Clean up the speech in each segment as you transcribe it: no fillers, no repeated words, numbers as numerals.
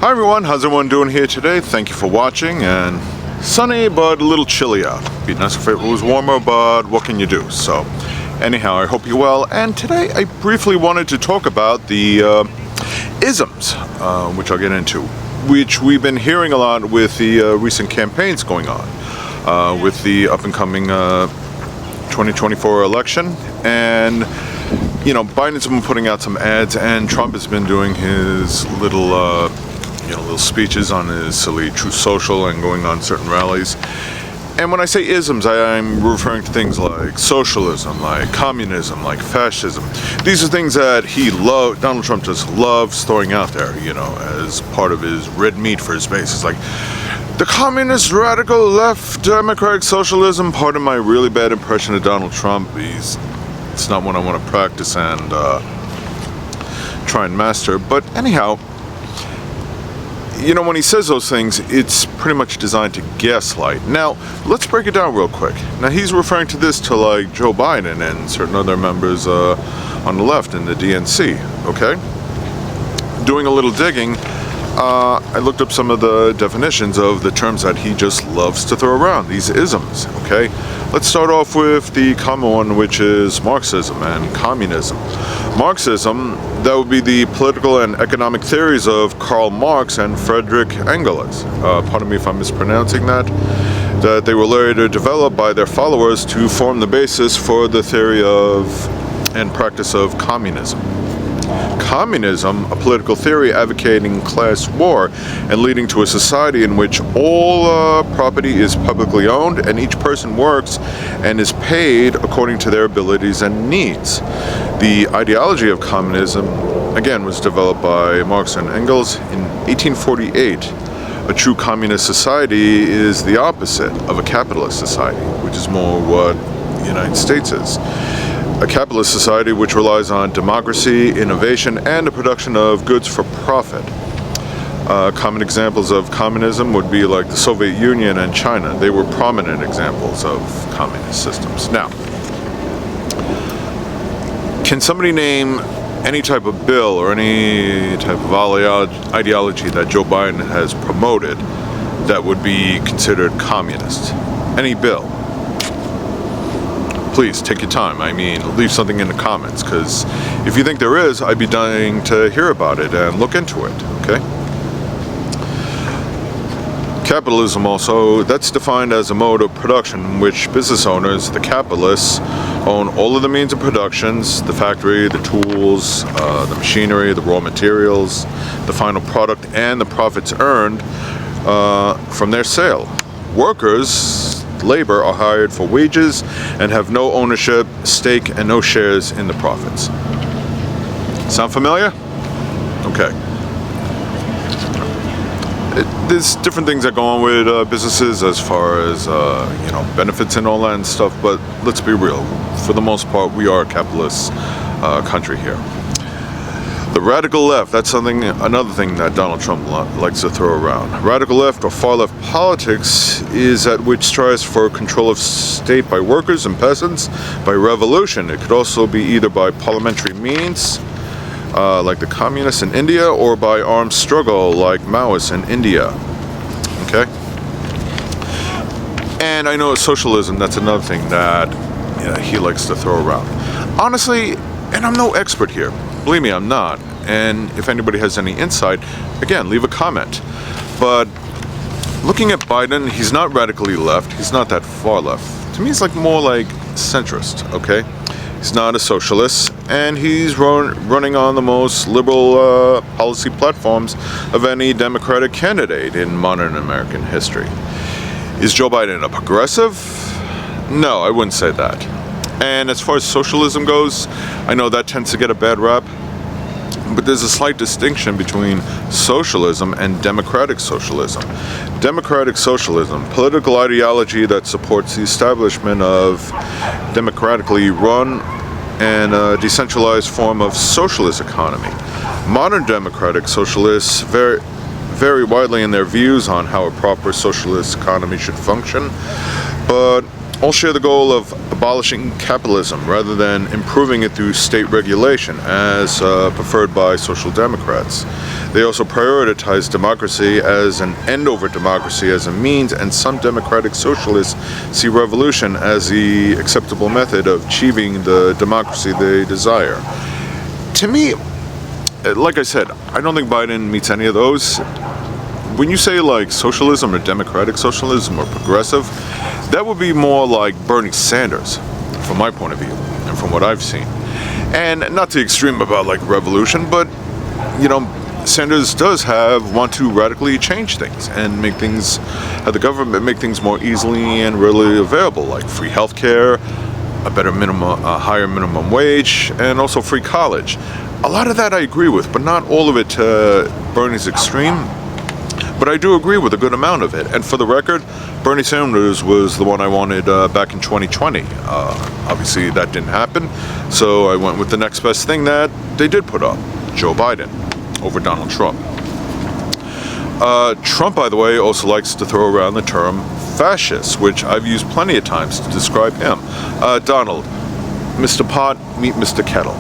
Hi everyone, how's everyone doing here today? Thank you for watching. And sunny but a little chilly out. Be nice if it was warmer, but what can you do? So anyhow, I hope you're well. And today I briefly wanted to talk about the isms, which I'll get into, which we've been hearing a lot with the recent campaigns going on, with the up and coming 2024 election. And you know, Biden's been putting out some ads, and Trump has been doing his little speeches on his silly Truth Social and going on certain rallies. And when I say isms, I'm referring to things like socialism, like communism, like fascism. These are things that Donald Trump just loves throwing out there, you know, as part of his red meat for his base. It's like, the communist, radical, left, democratic socialism. Pardon my really bad impression of Donald Trump. It's not one I want to practice and try and master. But anyhow, you know, when he says those things, it's pretty much designed to gaslight. Now, let's break it down real quick. Now, he's referring to this to like Joe Biden and certain other members on the left in the DNC, okay? Doing a little digging, I looked up some of the definitions of the terms that he just loves to throw around, these isms, okay? Let's start off with the common one, which is Marxism and communism. Marxism, that would be the political and economic theories of Karl Marx and Friedrich Engels. Pardon me if I'm mispronouncing that they were later developed by their followers to form the basis for the theory of and practice of communism. Communism, a political theory advocating class war and leading to a society in which all property is publicly owned and each person works and is paid according to their abilities and needs. The ideology of communism, again, was developed by Marx and Engels in 1848. A true communist society is the opposite of a capitalist society, which is more what the United States is. A capitalist society which relies on democracy, innovation, and the production of goods for profit. Common examples of communism would be like the Soviet Union and China. They were prominent examples of communist systems. Now, can somebody name any type of bill or any type of ideology that Joe Biden has promoted that would be considered communist? Any bill? Please take your time. I mean, leave something in the comments, because if you think there is, I'd be dying to hear about it and look into it, okay? Capitalism also, that's defined as a mode of production in which business owners, the capitalists, own all of the means of productions, the factory, the tools, the machinery, the raw materials, the final product, and the profits earned from their sale. Workers, labor, are hired for wages and have no ownership, stake, and no shares in the profits. Sound familiar? Okay. There's different things that go on with businesses as far as benefits and all that and stuff, but let's be real. For the most part, we are a capitalist country here. The radical left, that's another thing that Donald Trump likes to throw around. Radical left or far left politics is that which strives for control of state by workers and peasants, by revolution. It could also be either by parliamentary means, like the communists in India, or by armed struggle, like Maoists in India. Okay? And I know socialism, that's another thing that he likes to throw around. Honestly, and I'm no expert here. Believe me, I'm not. And if anybody has any insight, again, leave a comment. But looking at Biden, he's not radically left. He's not that far left. To me, he's more like centrist, okay? He's not a socialist, and he's running on the most liberal policy platforms of any Democratic candidate in modern American history. Is Joe Biden a progressive? No, I wouldn't say that. And as far as socialism goes, I know that tends to get a bad rap, but there's a slight distinction between socialism and democratic socialism. Democratic socialism, political ideology that supports the establishment of democratically run and a decentralized form of socialist economy. Modern democratic socialists vary widely in their views on how a proper socialist economy should function, but all share the goal of abolishing capitalism rather than improving it through state regulation, as preferred by social democrats. They also prioritize democracy as an end over democracy as a means, and some democratic socialists see revolution as the acceptable method of achieving the democracy they desire. To me, like I said, I don't think Biden meets any of those. When you say like socialism or democratic socialism or progressive, that would be more like Bernie Sanders, from my point of view and from what I've seen. And not to the extreme about like revolution, but you know, Sanders does want to radically change things and make things, have the government make things more easily and readily available, like free healthcare, a higher minimum wage, and also free college. A lot of that I agree with, but not all of it to Bernie's extreme. But I do agree with a good amount of it. And for the record, Bernie Sanders was the one I wanted back in 2020. Obviously, that didn't happen. So I went with the next best thing that they did put up, Joe Biden, over Donald Trump. Trump, by the way, also likes to throw around the term fascist, which I've used plenty of times to describe him. Donald, Mr. Pot, meet Mr. Kettle.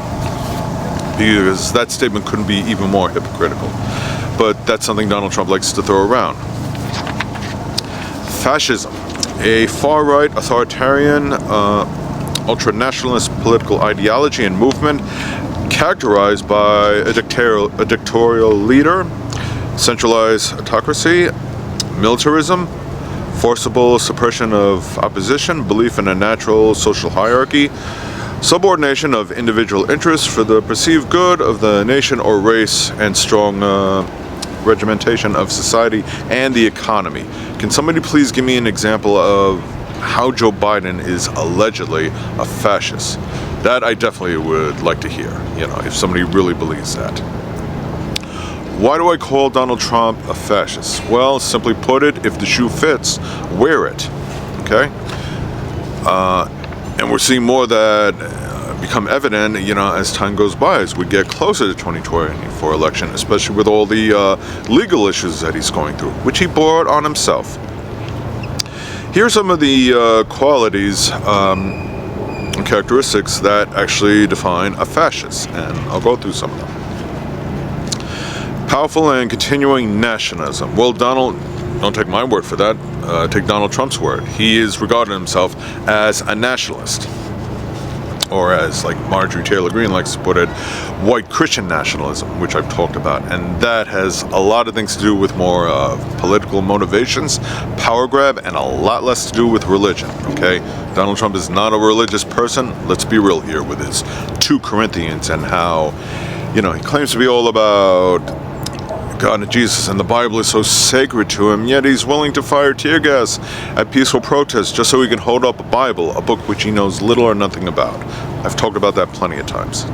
Because that statement couldn't be even more hypocritical. But that's something Donald Trump likes to throw around. Fascism, a far-right, authoritarian, ultra-nationalist political ideology and movement characterized by a dictatorial leader, centralized autocracy, militarism, forcible suppression of opposition, belief in a natural social hierarchy, subordination of individual interests for the perceived good of the nation or race, and strong regimentation of society and the economy. Can somebody please give me an example of how Joe Biden is allegedly a fascist? That I definitely would like to hear, you know, if somebody really believes that. Why do I call Donald Trump a fascist? Well, simply put it, if the shoe fits, wear it, okay? And we're seeing more of that become evident, you know, as time goes by, as we get closer to 2024 election, especially with all the legal issues that he's going through, which he brought on himself. Here are some of the qualities and characteristics that actually define a fascist, and I'll go through some of them. Powerful and continuing nationalism. Well, Donald, don't take my word for that, take Donald Trump's word. He is regarded himself as a nationalist, or as like Marjorie Taylor Greene likes to put it, white Christian nationalism, which I've talked about. And that has a lot of things to do with more political motivations, power grab, and a lot less to do with religion, okay? Donald Trump is not a religious person. Let's be real here with his 2 Corinthians and how, you know, he claims to be all about God and Jesus, and the Bible is so sacred to him, yet he's willing to fire tear gas at peaceful protests just so he can hold up a Bible, a book which he knows little or nothing about. I've talked about that plenty of times.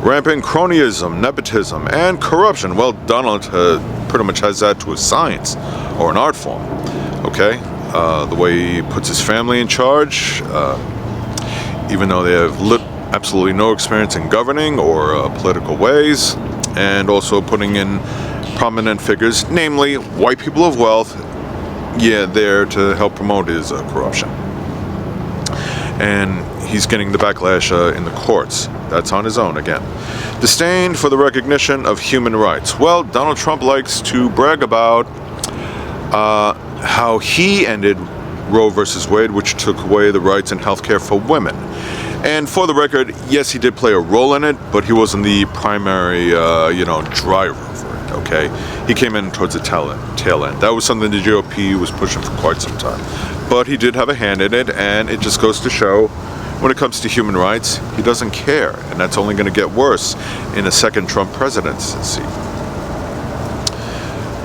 Rampant cronyism, nepotism, and corruption. Well, Donald pretty much has that to a science, or an art form, okay? The way he puts his family in charge, even though they have absolutely no experience in governing or political ways, and also putting in prominent figures, namely white people of wealth, there to help promote his corruption. And he's getting the backlash in the courts. That's on his own again. Disdain for the recognition of human rights. Well, Donald Trump likes to brag about how he ended Roe versus Wade, which took away the rights in healthcare for women. And for the record, yes, he did play a role in it, but he wasn't the primary, driver for it, okay? He came in towards the tail end. That was something the GOP was pushing for quite some time. But he did have a hand in it, and it just goes to show, when it comes to human rights, he doesn't care. And that's only going to get worse in a second Trump presidency.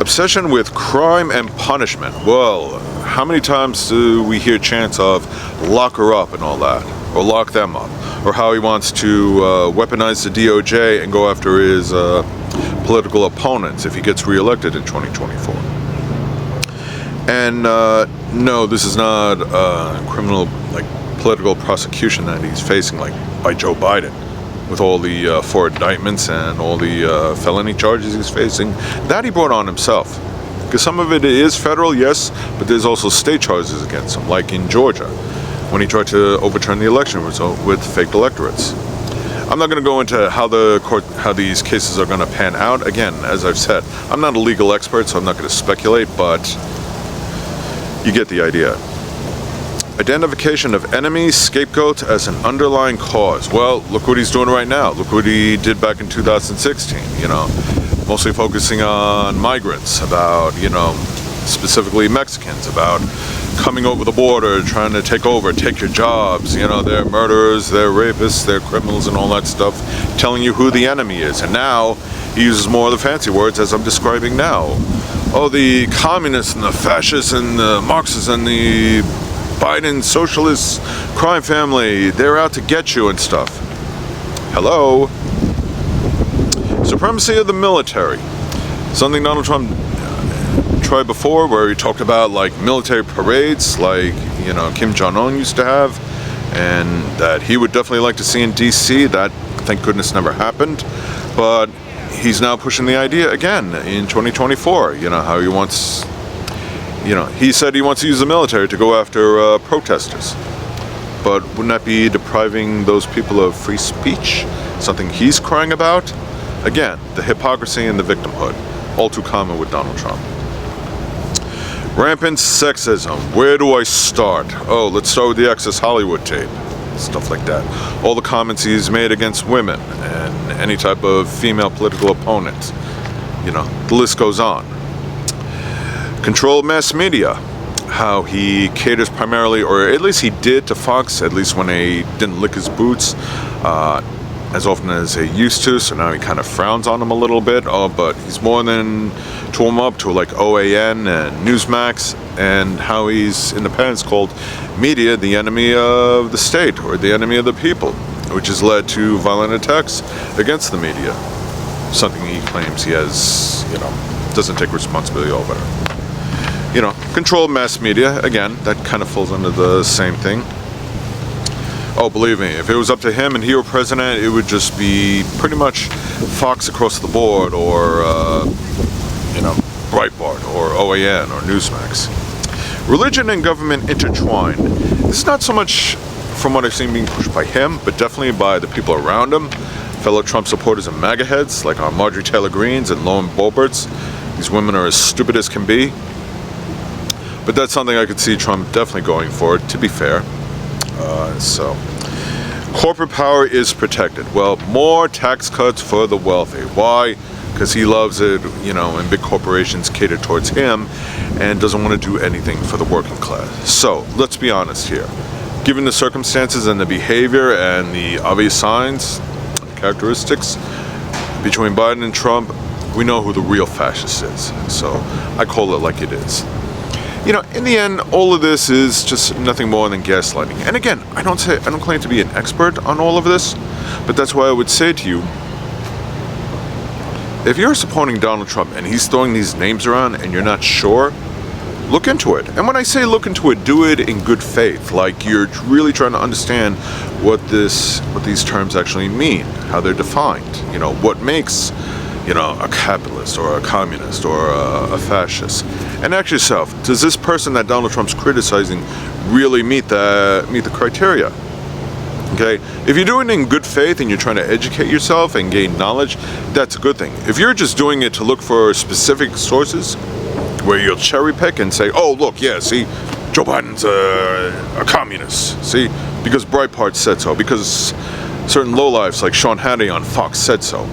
Obsession with crime and punishment. Well, how many times do we hear chants of lock her up and all that? Or lock them up, or how he wants to weaponize the DOJ and go after his political opponents if he gets reelected in 2024. And no, this is not criminal, political prosecution that he's facing, by Joe Biden, with all the 4 indictments and all the felony charges he's facing. That he brought on himself, because some of it is federal, yes, but there's also state charges against him, like in Georgia, when he tried to overturn the election result with fake electorates. I'm not going to go into how these cases are going to pan out. Again, as I've said, I'm not a legal expert, so I'm not going to speculate, but you get the idea. Identification of enemies, scapegoats as an underlying cause. Well, look what he's doing right now. Look what he did back in 2016, mostly focusing on migrants, about, specifically Mexicans, about coming over the border, trying to take your jobs, they're murderers, they're rapists, they're criminals and all that stuff, telling you who the enemy is. And now he uses more of the fancy words as I'm describing now. Oh, the communists and the fascists and the Marxists and the Biden socialist crime family, they're out to get you and stuff. Hello? Supremacy of the military. Something Donald Trump tried before, where he talked about like military parades like Kim Jong-un used to have, and that he would definitely like to see in DC. That, thank goodness, never happened. But he's now pushing the idea again in 2024. How he wants, he said he wants to use the military to go after protesters. But wouldn't that be depriving those people of free speech? Something he's crying about? Again, the hypocrisy and the victimhood, all too common with Donald Trump. Rampant sexism. Where do I start? Oh, let's start with the Access Hollywood tape. Stuff like that. All the comments he's made against women and any type of female political opponent. The list goes on. Control of mass media. How he caters primarily, or at least he did, to Fox, at least when they didn't lick his boots as often as they used to, so now he kind of frowns on them a little bit. Oh, but he's more than to him up to like OAN and Newsmax, and how he's in the past called media the enemy of the state or the enemy of the people, which has led to violent attacks against the media. Something he claims he has, doesn't take responsibility over. Control of mass media, again, that kind of falls under the same thing. Oh, believe me, if it was up to him and he were president, it would just be pretty much Fox across the board, or, Breitbart, or OAN, or Newsmax. Religion and government intertwined. This is not so much, from what I've seen, being pushed by him, but definitely by the people around him. Fellow Trump supporters and MAGA heads, like Marjorie Taylor Greenes and Lauren Boeberts. These women are as stupid as can be. But that's something I could see Trump definitely going for, to be fair. So, corporate power is protected. Well, more tax cuts for the wealthy. Why? Because he loves it, and big corporations cater towards him and doesn't want to do anything for the working class. So, let's be honest here. Given the circumstances and the behavior and the obvious signs, characteristics between Biden and Trump, we know who the real fascist is. So, I call it like it is. In the end, all of this is just nothing more than gaslighting. And again, I don't claim to be an expert on all of this, but that's why I would say to you, if you're supporting Donald Trump and he's throwing these names around and you're not sure, look into it. And when I say look into it, do it in good faith, like you're really trying to understand what these terms actually mean, how they're defined, what makes a capitalist or a communist or a fascist. And ask yourself, does this person that Donald Trump's criticizing really meet the criteria? Okay? If you're doing it in good faith and you're trying to educate yourself and gain knowledge, that's a good thing. If you're just doing it to look for specific sources where you'll cherry pick and say, oh, look, yeah, see, Joe Biden's a communist, see, because Breitbart said so, because certain lowlifes like Sean Hannity on Fox said so.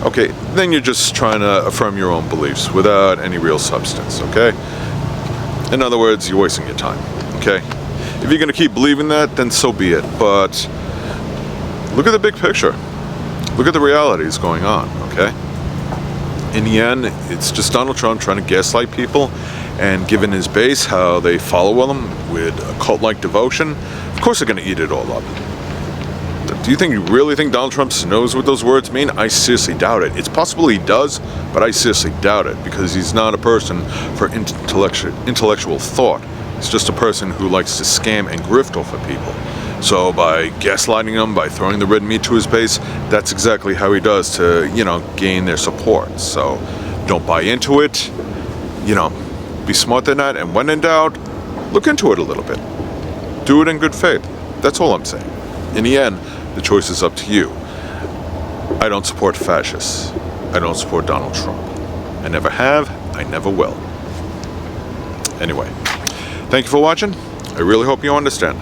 Okay, then you're just trying to affirm your own beliefs without any real substance, okay? In other words, you're wasting your time, okay? If you're going to keep believing that, then so be it. But look at the big picture. Look at the realities going on, okay? In the end, it's just Donald Trump trying to gaslight people, and given his base, how they follow him with a cult-like devotion, of course they're going to eat it all up. Do you really think Donald Trump knows what those words mean? I seriously doubt it. It's possible he does, but I seriously doubt it, because he's not a person for intellectual thought. He's just a person who likes to scam and grift off of people. So by gaslighting them, by throwing the red meat to his base, that's exactly how he does to, gain their support. So don't buy into it, be smart than that, and when in doubt, look into it a little bit. Do it in good faith. That's all I'm saying. In the end, the choice is up to you. I don't support fascists. I don't support Donald Trump. I never have, I never will. Anyway, thank you for watching. I really hope you understand.